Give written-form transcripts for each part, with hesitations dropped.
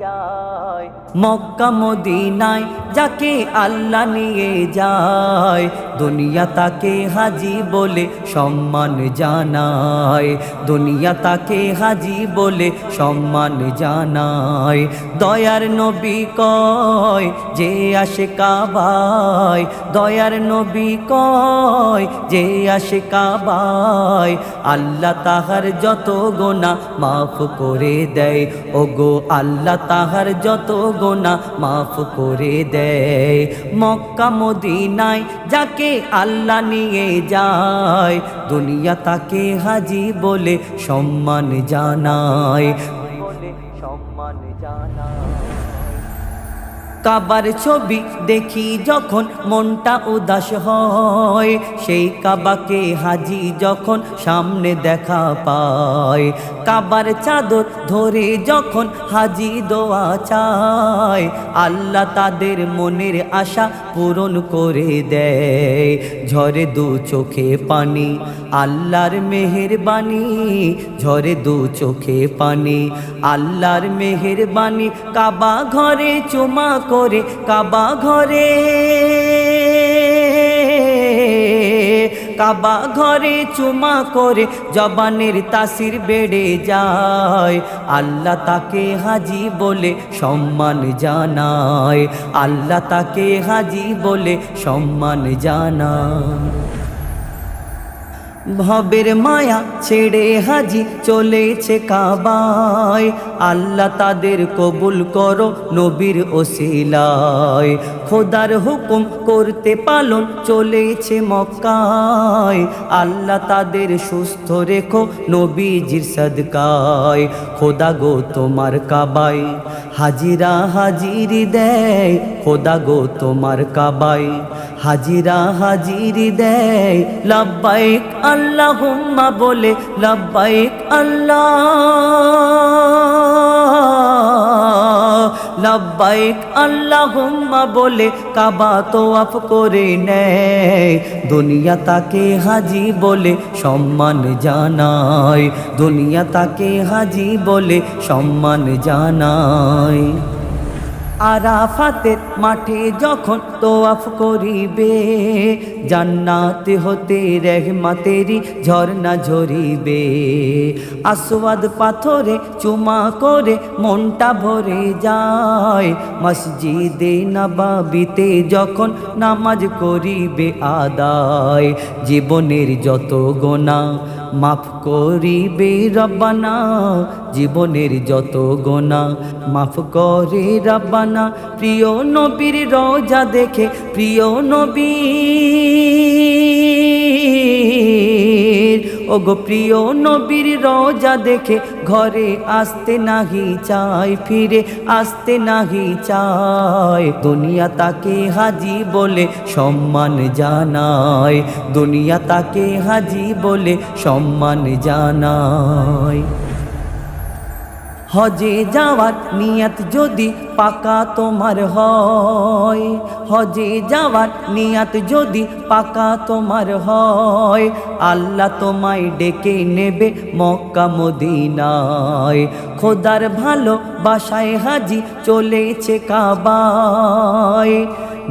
যায়। মক্কা মদিনায় যাকে আল্লাহ নিয়ে যায়, দুনিয়া তাকে হাজি বলে সম্মান জানায়। দুনিয়া তাকে হাজি বলে সম্মান জানায়। দয়ার নবী কয় যে আসে কাবায়, দয়ার নবী কয় যে আসে কাবায়, আল্লাহ তাহার যত গোনা মাফ করে দেয়। ওগো আল্লাহ তাহার যত গোনা মাফ করে দেয়। মক্কা মদিনায় যাকে আল্লাহ নিয়ে যায়, দুনিয়া তাকে হাজি বলে সম্মান জানায়, সম্মান জানায়। কাবার ছবি দেখি যখন মনটা উদাস হয়, সেই কাবাকে হাজি যখন সামনে দেখা পায়। কাবার চাদর ধরে যখন হাজি দোয়া চায়, আল্লাহ তাদের মনের আশা পূরণ করে দেয়। ঝরে দু চোখে পানি আল্লাহর মেহেরবানি, ঝরে দু চোখে পানি আল্লাহর মেহেরবানি। কাবা ঘরে চুমা করে, কাবা ঘরে, কাবা ঘরে চুমা করে জবানের তাসির বেড়ে যায়। আল্লাহ তাকে হাজি বলে সম্মান জানায়, আল্লাহ তাকে হাজি বলে সম্মান জানায়। ভবের মায়া ছেড়ে হাজি চলেছে কাবায়, আল্লাহ তাদের কবুল করো নবীর ওসিলায়। খোদার হুকুম করতে পালন চলেছে মক্কায়, আল্লাহ তাদের সুস্থ রেখো নবীজির সদকায়। খোদা গো তোমার কাবায় হাজিরা হাজিরি দেয়, খোদা গো তোমার কাবায় হাজিরা হাজিরি দেয়। লব্বাইক আল্লাহুম্মা বলে, লব্বাইক আল্লাহ, লব্বাইক আল্লাহুম্মা বলে কাবা তোয়াফ করে নেয়। দুনিয়া তাকে হাজি বলে সম্মান জানায়, দুনিয়া তাকে হাজি বলে সম্মান জানায়। আরাফাতের মাঠে যখন তোয়াফ করিবে, জান্নাত হতে রহমতেরি ঝর্ণা ঝরিবে। আসওয়াদ পাথরে চুমা করে মনটা ভরে যায়, মসজিদে নববীতে যখন নামাজ করিবে আদায়। জীবনের যত গোনা মাফ করিবে রব্বানা, জীবনের যত গোনা মাফ করে রব্বানা। প্রিয় নবীর রওজা দেখে, প্রিয় নবীর, ওগো প্রিয় নবীর রওজা দেখে ঘরে আসতে নাহি চাই, ফিরে আসতে নাহি চাই। দুনিয়া তাকে হাজি বলে সম্মান জানায়, দুনিয়া তাকে হাজি বলে সম্মান জানায়। হজে যাওয়ার নিয়ত যদি পাকা তোমার হয়, হজে যাওয়ার নিয়ত যদি পাকা তোমার হয়, আল্লাহ তোমায় ডেকে নেবে মক্কা মদিনায়। খোদার ভালোবাসায় হাজি চলেছে কাবায়,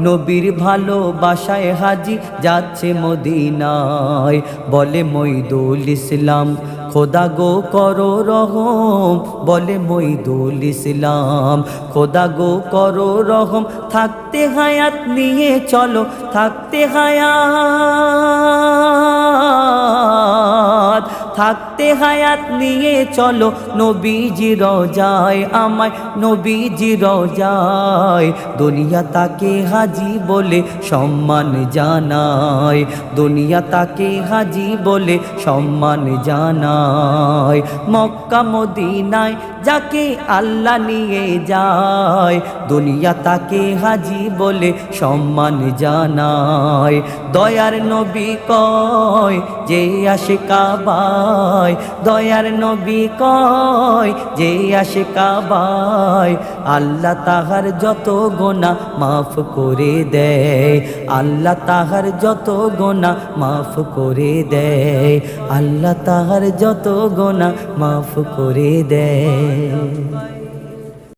নবীর ভালোবাসায় হাজি যাচ্ছে মদিনায়। বলে মইদুল ইসলাম খোদা গো করো রহম, বলে মইদুল ইসলাম খোদা গো করো রহম। থাকতে হায়াত নিয়ে চলো, থাকতে হায়াত, থাকতে হায়াত নিয়ে চলো নবীজি রওজায় আমায়, নবীজি রওজায়। দুনিয়া তাকে হাজি বলে সম্মান জানায়, দুনিয়া তাকে হাজি বলে সম্মান জানায়। মক্কা মদিনায় যাকে আল্লাহ নিয়ে যায়, দুনিয়া তাকে হাজি বলে সম্মান জানায়। দয়ার নবী কয় যে আসে কাবায়, দয়ার নবী কয় যে আসে কাবায়, আল্লাহ তাহার যত গোনা মাফ করে দেয়, আল্লাহ তাহার যত গোনা মাফ করে দেয়, আল্লাহ তাহার যত গোনা মাফ করে দেয়।